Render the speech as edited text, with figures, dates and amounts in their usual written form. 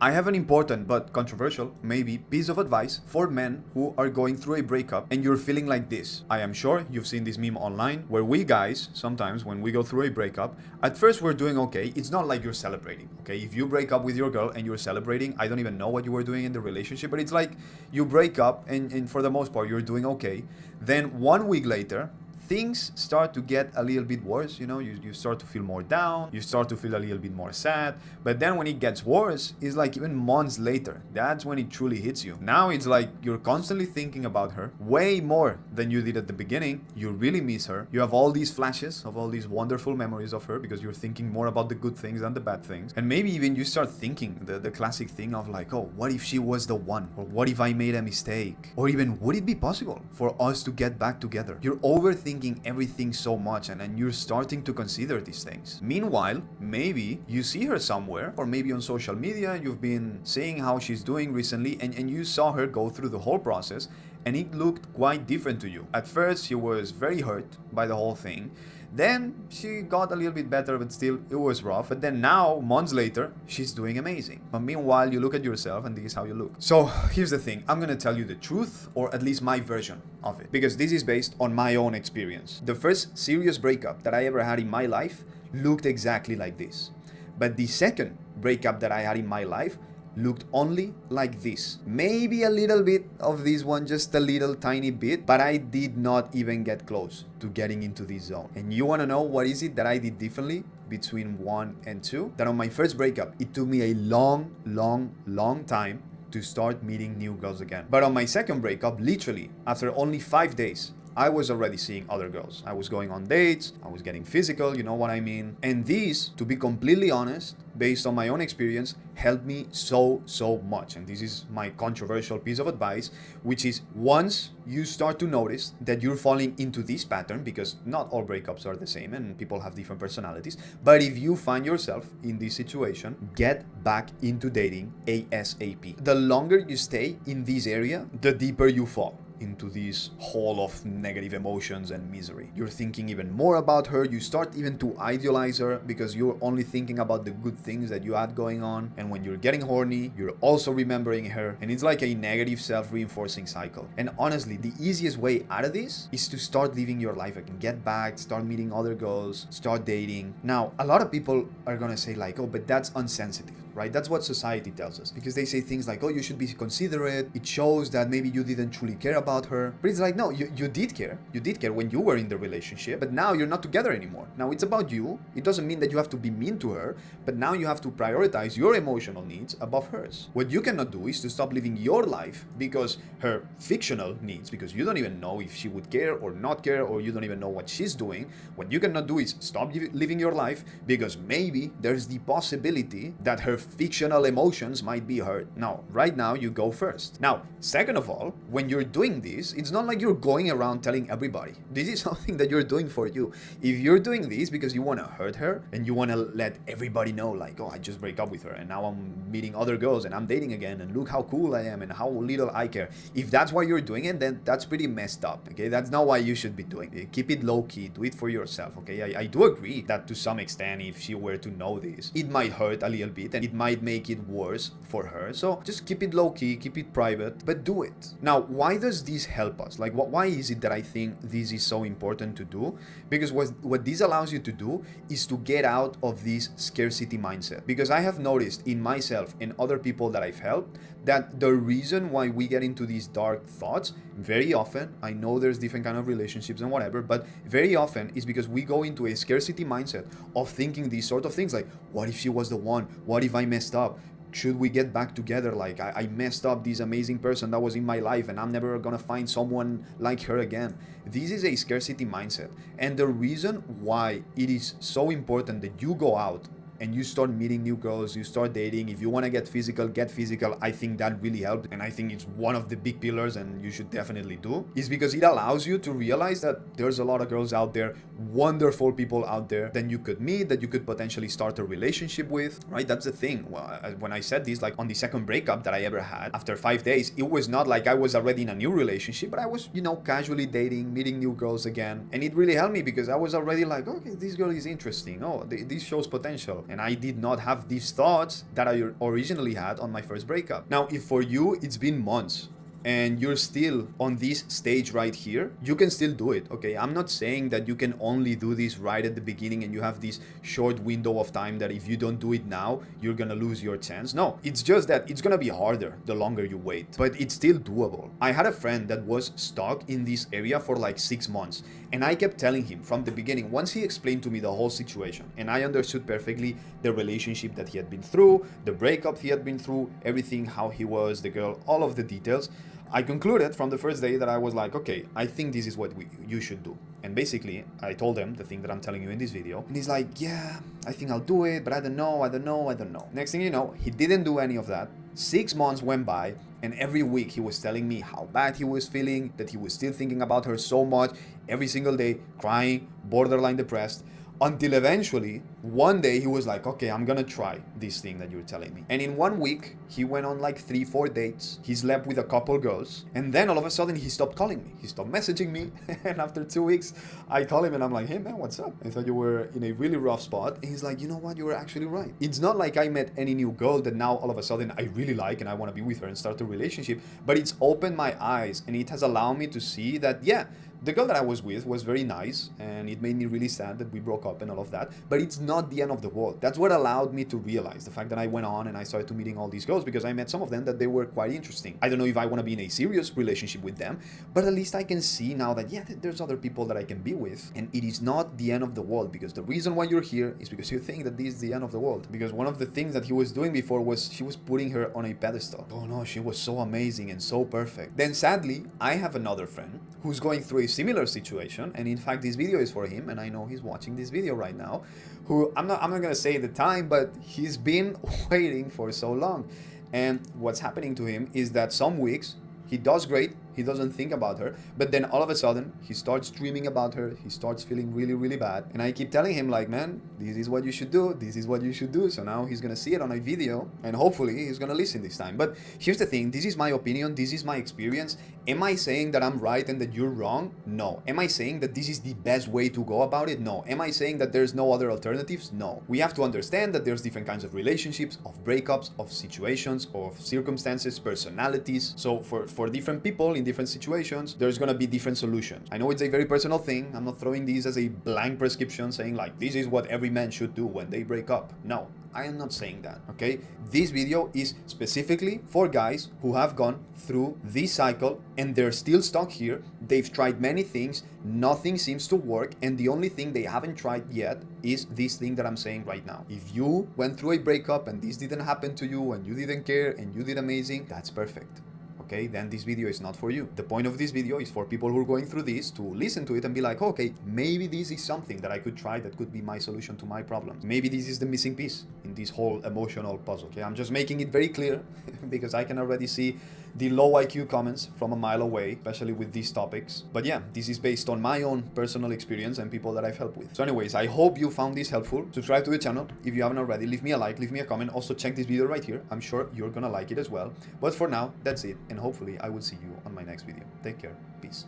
I have an important but controversial, maybe, piece of advice for men who are going through a breakup and you're feeling like this. I am sure you've seen this meme online where we guys, sometimes when we go through a breakup, at first we're doing okay. It's not like you're celebrating, okay? If you break up with your girl and you're celebrating, I don't even know what you were doing in the relationship, but it's like you break up and for the most part you're doing okay. Then 1 week later, things start to get a little bit worse. You start to feel more down, you start to feel a little bit more sad. But then when it gets worse, it's like even months later, that's when it truly hits you. Now it's like you're constantly thinking about her way more than you did at the beginning. You really miss her. You have all these flashes of all these wonderful memories of her because you're thinking more about the good things than the bad things. And maybe even you start thinking the classic thing of like, oh, what if she was the one? Or what if I made a mistake? Or even, would it be possible for us to get back together? You're overthinking everything so much, and then you're starting to consider these things. Meanwhile, maybe you see her somewhere, or maybe on social media you've been seeing how she's doing recently, and you saw her go through the whole process and it looked quite different to you. At first she was very hurt by the whole thing. Then she got a little bit better, but still it was rough. But then now, months later, she's doing amazing. But meanwhile, you look at yourself and this is how you look. So here's the thing. I'm gonna tell you the truth, or at least my version of it, because this is based on my own experience. The first serious breakup that I ever had in my life looked exactly like this. But the second breakup that I had in my life looked only like this. Maybe a little bit of this one, just a little tiny bit, but I did not even get close to getting into this zone. And you want to know what is it that I did differently between 1 and 2? That on my first breakup, it took me a long time to start meeting new girls again. But on my second breakup, literally after only 5 days, I was already seeing other girls. I was going on dates, I was getting physical, you know what I mean? And this, to be completely honest, based on my own experience, helped me so much. And this is my controversial piece of advice, which is once you start to notice that you're falling into this pattern, because not all breakups are the same and people have different personalities, but if you find yourself in this situation, get back into dating ASAP. The longer you stay in this area, the deeper you fall into this hole of negative emotions and misery. You're thinking even more about her. You start even to idealize her because you're only thinking about the good things that you had going on. And when you're getting horny, you're also remembering her. And it's like a negative self-reinforcing cycle. And honestly, the easiest way out of this is to start living your life again. Get back, start meeting other girls, start dating. Now, a lot of people are gonna say like, oh, but that's insensitive, right? That's what society tells us, because they say things like, oh, you should be considerate. It shows that maybe you didn't truly care about her. But it's like, no, you did care. You did care when you were in the relationship, but now you're not together anymore. Now it's about you. It doesn't mean that you have to be mean to her, but now you have to prioritize your emotional needs above hers. What you cannot do is to stop living your life because her fictional needs, because you don't even know if she would care or not care, or you don't even know what she's doing. What you cannot do is stop living your life because maybe there's the possibility that her fictional emotions might be hurt. Now, right now, you go first. Now, second of all, when you're doing this, it's not like you're going around telling everybody. This is something that you're doing for you. If you're doing this because you want to hurt her and you want to let everybody know like, oh, I just break up with her and now I'm meeting other girls and I'm dating again and look how cool I am and how little I care. If that's why you're doing it, then that's pretty messed up, okay? That's not why you should be doing it. Keep it low-key. Do it for yourself, okay? I do agree that to some extent, if she were to know this, it might hurt a little bit and it might make it worse for her. So just keep it low-key, keep it private, but do it. Now, why does this help us? Like, why is it that I think this is so important to do? Because what this allows you to do is to get out of this scarcity mindset. Because I have noticed in myself and other people that I've helped that the reason why we get into these dark thoughts very often, I know there's different kind of relationships and whatever, but very often is because we go into a scarcity mindset of thinking these sort of things like, what if she was the one? What if I messed up? Should we get back together? Like I messed up this amazing person that was in my life and I'm never gonna find someone like her again. This is a scarcity mindset. And the reason why it is so important that you go out and you start meeting new girls, you start dating. If you want to get physical, I think that really helped. And I think it's one of the big pillars and you should definitely do, is because it allows you to realize that there's a lot of girls out there, wonderful people out there that you could meet, that you could potentially start a relationship with, right? That's the thing. Well, when I said this, like on the second breakup that I ever had, after 5 days, it was not like I was already in a new relationship, but I was, casually dating, meeting new girls again. And it really helped me because I was already like, okay, this girl is interesting. Oh, this shows potential. And I did not have these thoughts that I originally had on my first breakup. Now, if for you it's been months and you're still on this stage right here, you can still do it, okay? I'm not saying that you can only do this right at the beginning and you have this short window of time that if you don't do it now, you're gonna lose your chance. No, it's just that it's gonna be harder the longer you wait, but it's still doable. I had a friend that was stuck in this area for like 6 months, and I kept telling him from the beginning, once he explained to me the whole situation, and I understood perfectly the relationship that he had been through, the breakup he had been through, everything, how he was, the girl, all of the details, I concluded from the first day that I was like, okay, I think this is what you should do. And basically, I told him the thing that I'm telling you in this video. And he's like, yeah, I think I'll do it, but I don't know. Next thing you know, he didn't do any of that. 6 months went by, and every week he was telling me how bad he was feeling, that he was still thinking about her so much, every single day, crying, borderline depressed. Until eventually, one day he was like, okay, I'm gonna try this thing that you're telling me. And in 1 week, he went on like 3-4 dates. He slept with a couple girls. And then all of a sudden, he stopped calling me. He stopped messaging me. And after 2 weeks, I call him and I'm like, hey man, what's up? I thought you were in a really rough spot. And he's like, you know what? You were actually right. It's not like I met any new girl that now all of a sudden I really like and I wanna be with her and start a relationship. But it's opened my eyes and it has allowed me to see that, yeah, the girl that I was with was very nice, and it made me really sad that we broke up and all of that, but it's not the end of the world. That's what allowed me to realize the fact that I went on and I started to meeting all these girls, because I met some of them that they were quite interesting. I don't know if I want to be in a serious relationship with them, but at least I can see now that, yeah, there's other people that I can be with, and it is not the end of the world, because the reason why you're here is because you think that this is the end of the world. Because one of the things that he was doing before was he was putting her on a pedestal. Oh no, she was so amazing and so perfect. Then sadly, I have another friend who's going through a similar situation, and in fact this video is for him, and I know he's watching this video right now, who I'm not gonna say the time, but he's been waiting for so long. And what's happening to him is that some weeks he does great, he doesn't think about her, but then all of a sudden he starts dreaming about her, he starts feeling really, really bad. And I keep telling him like, man, this is what you should do, this is what you should do. So now he's gonna see it on a video and hopefully he's gonna listen this time. But here's the thing, this is my opinion, this is my experience. Am I saying that I'm right and that you're wrong? No. Am I saying that this is the best way to go about it? No. Am I saying that there's no other alternatives? No. We have to understand that there's different kinds of relationships, of breakups, of situations, of circumstances, personalities. So for different people in different situations, there's gonna be different solutions. I know it's a very personal thing. I'm not throwing this as a blank prescription saying like, this is what every man should do when they break up. No. I am not saying that, okay? This video is specifically for guys who have gone through this cycle and they're still stuck here. They've tried many things, nothing seems to work, and the only thing they haven't tried yet is this thing that I'm saying right now. If you went through a breakup and this didn't happen to you and you didn't care and you did amazing, that's perfect. Okay, then this video is not for you. The point of this video is for people who are going through this to listen to it and be like, okay, maybe this is something that I could try that could be my solution to my problem. Maybe this is the missing piece in this whole emotional puzzle. Okay, I'm just making it very clear because I can already see the low IQ comments from a mile away, especially with these topics. But yeah, this is based on my own personal experience and people that I've helped with. So anyways, I hope you found this helpful. Subscribe to the channel if you haven't already. Leave me a like, leave me a comment. Also check this video right here. I'm sure you're gonna like it as well. But for now, that's it. And hopefully I will see you on my next video. Take care. Peace.